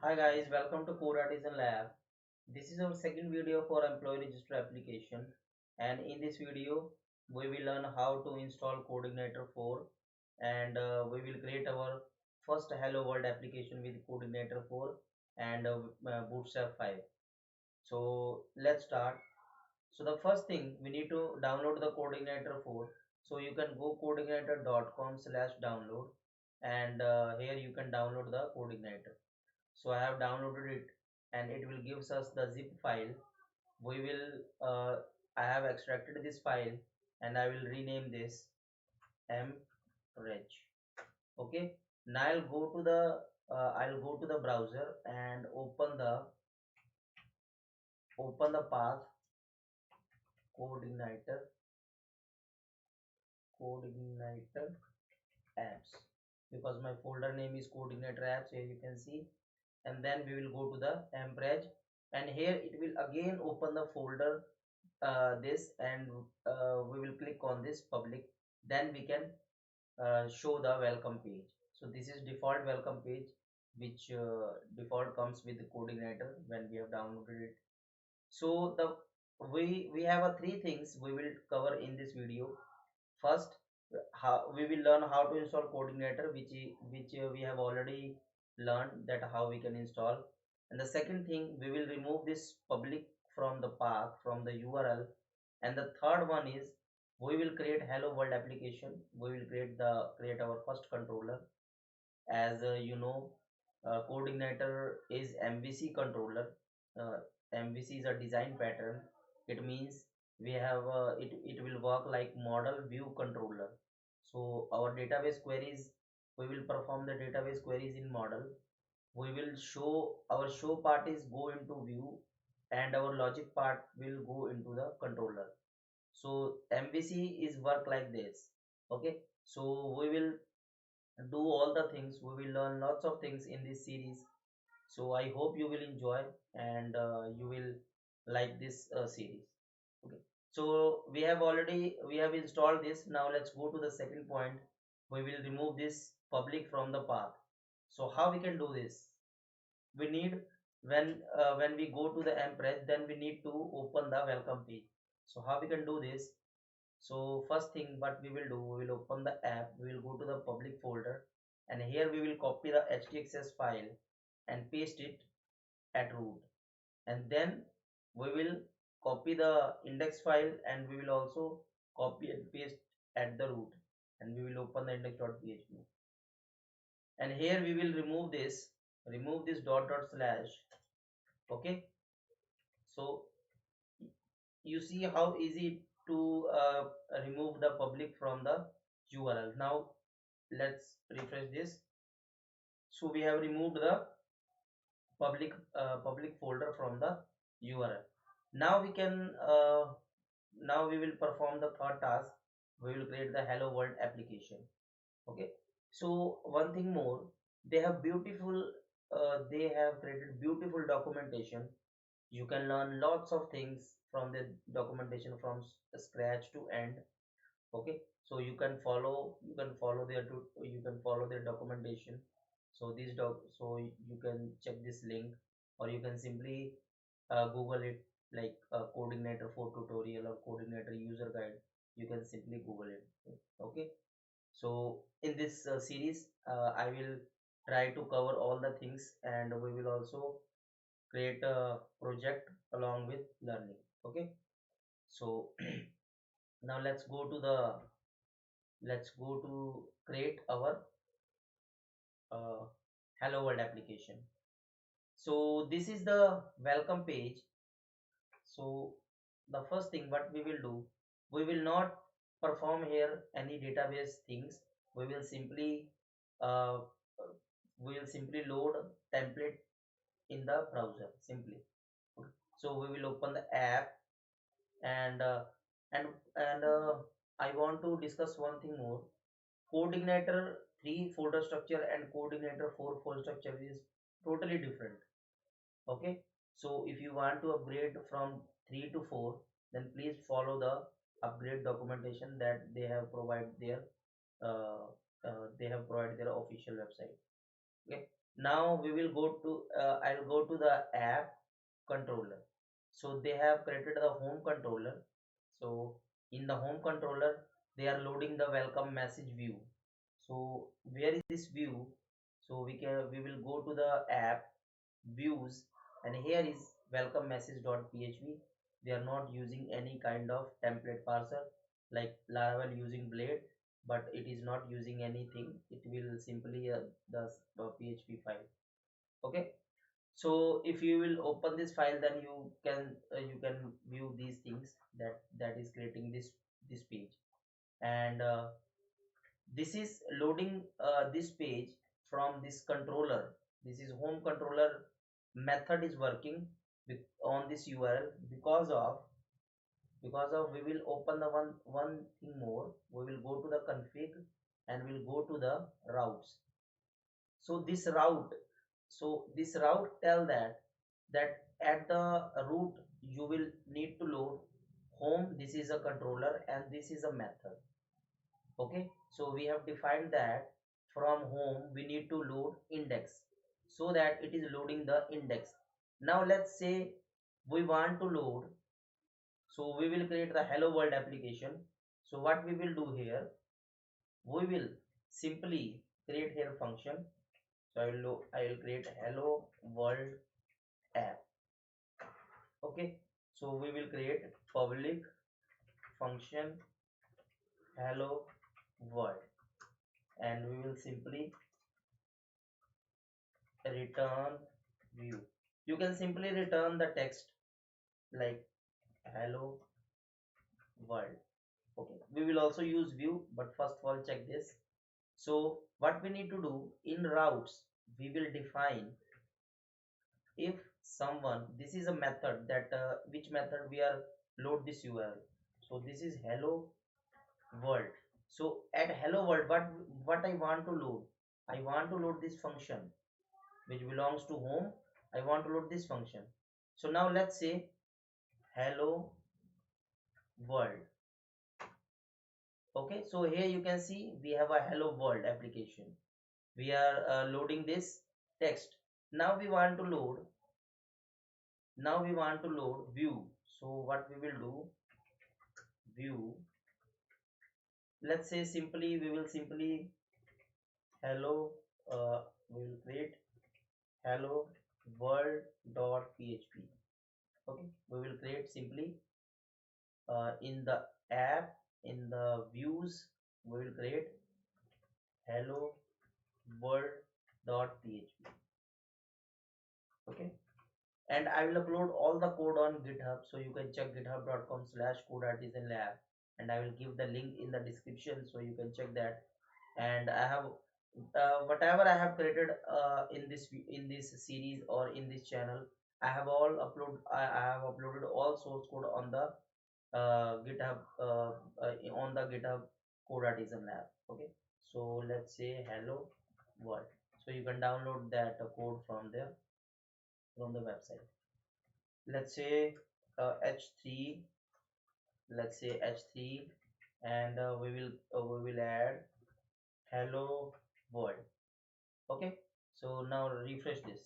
Hi guys, welcome to Code Artisan Lab. This is our second video for employee register application, and in this video we will learn how to install Coordinator 4, and we will create our first Hello World application with Coordinator 4 and Bootstrap 5. So let's start. So the first thing we need to download the Coordinator 4. So you can go coordinator.com/download, and here you can download the Coordinator. So I have downloaded it, and it will gives us the zip file. We will I have extracted this file, and I will rename this mreg. Okay, now I'll go to the browser and open the path coordinator coordinator apps, because my folder name is coordinator apps. Here you can see, and then we will go to the mpreg, and here it will again open the folder this, and we will click on this public. Then we can show the welcome page. So this is default welcome page, which default comes with the coordinator when we have downloaded it. So the we have a three things we will cover in this video. First, how we will learn how to install coordinator, which we have already learned that how we can install. And the second thing, we will remove this public from the path, from the url. And the third one is we will create hello world application. We will create our first controller. As you know, coordinator is MVC controller. uh, MVC is a design pattern. It means we have it will work like model view controller. So our database queries, we will perform the database queries in model. We will show our show part is go into view, and our logic part will go into the controller. So MVC is work like this. Okay, so we will do all the things. We will learn lots of things in this series. So I hope you will enjoy, and you will like this series. Okay, so we have installed this. Now let's go to the second point. We will remove this public from the path. So how we can do this? We need, when we go to the mpress, then we need to open the welcome page. So how we can do this? So first thing what we will do, we will open the app, we will go to the public folder, and here we will copy the htaccess file and paste it at root. And then we will copy the index file, and we will also copy and paste at the root, and we will open the index.php. And here we will remove this dot slash. Okay, so you see how easy to remove the public from the url. Now let's refresh this. So we have removed the public folder from the url. Now we can now we will perform the third task. We will create the hello world application. Okay, so one thing more, they have created beautiful documentation. You can learn lots of things from the documentation from scratch to end. Okay, so you can follow their documentation. So you can check this link, or you can simply google it, like coordinator 4 tutorial or coordinator user guide. You can simply google it. Okay, so in this series, I will try to cover all the things, and we will also create a project along with learning. Okay, so now let's go to create our uh, hello world application. So this is the welcome page. So the first thing what we will do, we will not perform here any database things. We will simply uh, we will simply load template in the browser simply. Okay. So we will open the app, and and I want to discuss one thing more. Coordinator 3 folder structure and coordinator 4 folder structure is totally different. Okay, so if you want to upgrade from 3 to 4, then please follow the upgrade documentation that they have provided their official website. Okay, Now we will go to I'll go to the app controller. So they have created the home controller. So in the home controller they are loading the welcome message view. So where is this view? So we will go to the app views, and here is welcome message.php. They are not using any kind of template parser like Laravel using Blade, but it is not using anything. It will simply the php file. Okay, so if you will open this file, then you can view these things that is creating this page. And this is loading this page from this controller. This is home controller method is working with on this URL. Because of we will open the one thing more. We will go to the config and we'll go to the routes. So this route tell that at the root you will need to load home. This is a controller and this is a method. Okay, so we have defined that from home we need to load index, so that it is loading the index. Now let's say we want to load, so we will create the hello world application. So what we will do here, we will simply create here function. So I will create hello world app. Okay, so we will create public function hello world, and we will simply return view. You can simply return the text like hello world. Okay, we will also use view, but first of all check this. So what we need to do in routes, we will define if someone, this is a method that which method we are load this URL. So this is hello world. So at hello world, what I want to load, I want to load this function which belongs to home. I want to load this function. So now let's say hello world. Okay, so here you can see we have a hello world application. We are loading this text. Now we want to load, view. So what we will do, view, let's say simply we will simply hello, we will create hello world dot php. Okay, we will create simply in the app, in the views, we will create hello world dot php. Okay, and I will upload all the code on GitHub, so you can check github.com/codeartisanlab, and I will give the link in the description so you can check that. And I have whatever I have created in this series or in this channel, I have uploaded all source code on the GitHub on the GitHub Code Artisan Lab. Okay, so let's say hello world. So you can download that code from the website. Let's say h3, let's say h3, and we will add hello world. Okay, so now refresh this.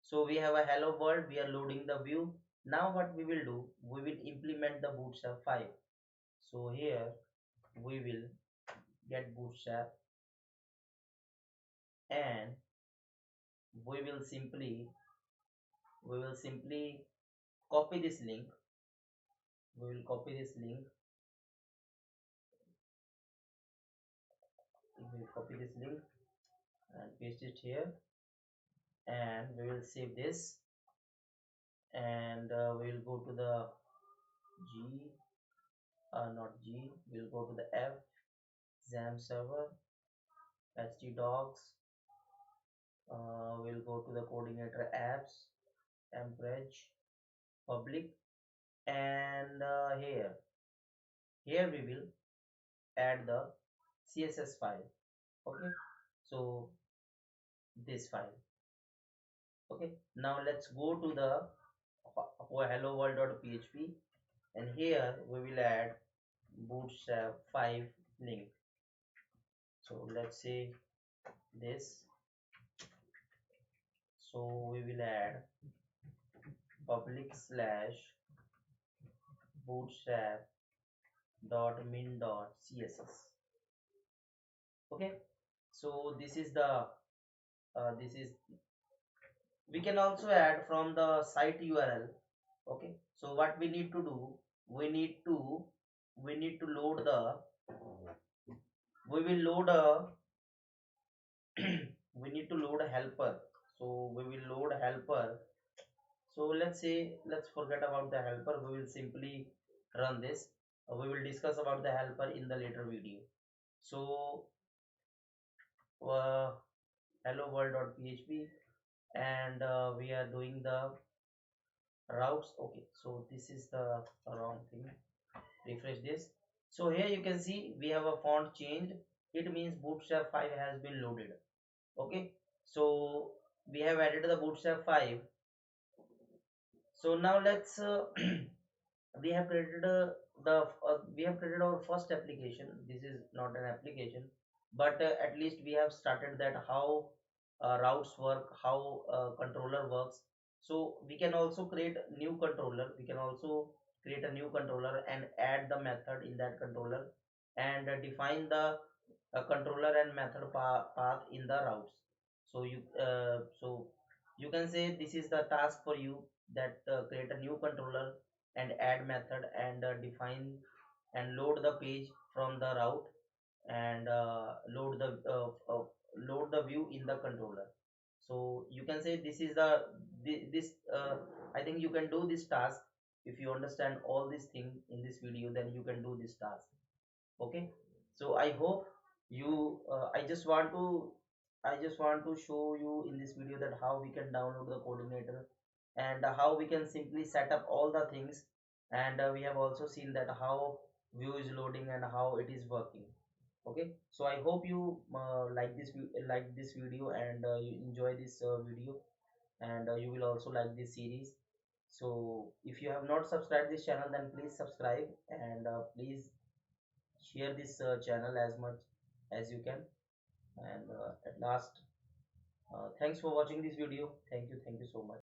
So we have a hello world, we are loading the view. Now what we will do, we will implement the bootstrap 5. So here we will get bootstrap, and we will simply copy this link. We will copy this link. We will copy this link and paste it here, and we will save this. And we will go to the G, not G, we'll go to the F, XAMPP server, htdocs. We'll go to the coordinator apps, mpreg, public, and here we will add the CSS file. Okay, so this file. Okay, now let's go to the hello world.php, and here we will add bootstrap 5 link. So let's say this, So we will add public slash bootstrap dot min dot css. Okay, so this is the this is we can also add from the site URL. Okay, so what we need to do, we need to we need to load the we will load a we need to load a helper. So we will load helper. So let's say, let's forget about the helper, we will simply run this. We will discuss about the helper in the later video. So uh, hello world.php, and we are doing the routes. Okay, so this is the wrong thing. Refresh this. So here you can see we have a font changed. It means bootstrap 5 has been loaded. Okay, so we have added the bootstrap 5. So now let's we have created the we have created our first application. This is not an application, but at least we have started that how routes work, how controller works. So we can also create new controller, we can also create a new controller and add the method in that controller, and define the controller and method path in the routes. So you can say this is the task for you, that create a new controller and add method, and define and load the page from the route, and load the view in the controller. So you can say this is this I think you can do this task. If you understand all these things in this video, then you can do this task. Okay, so I hope you I just want to show you in this video that how we can download the coordinator, and how we can simply set up all the things, and we have also seen that how view is loading and how it is working. Okay, so I hope you like this video, and you enjoy this video, and you will also like this series. So if you have not subscribed this channel, then please subscribe, and please share this channel as much as you can. And at last, thanks for watching this video. Thank you so much.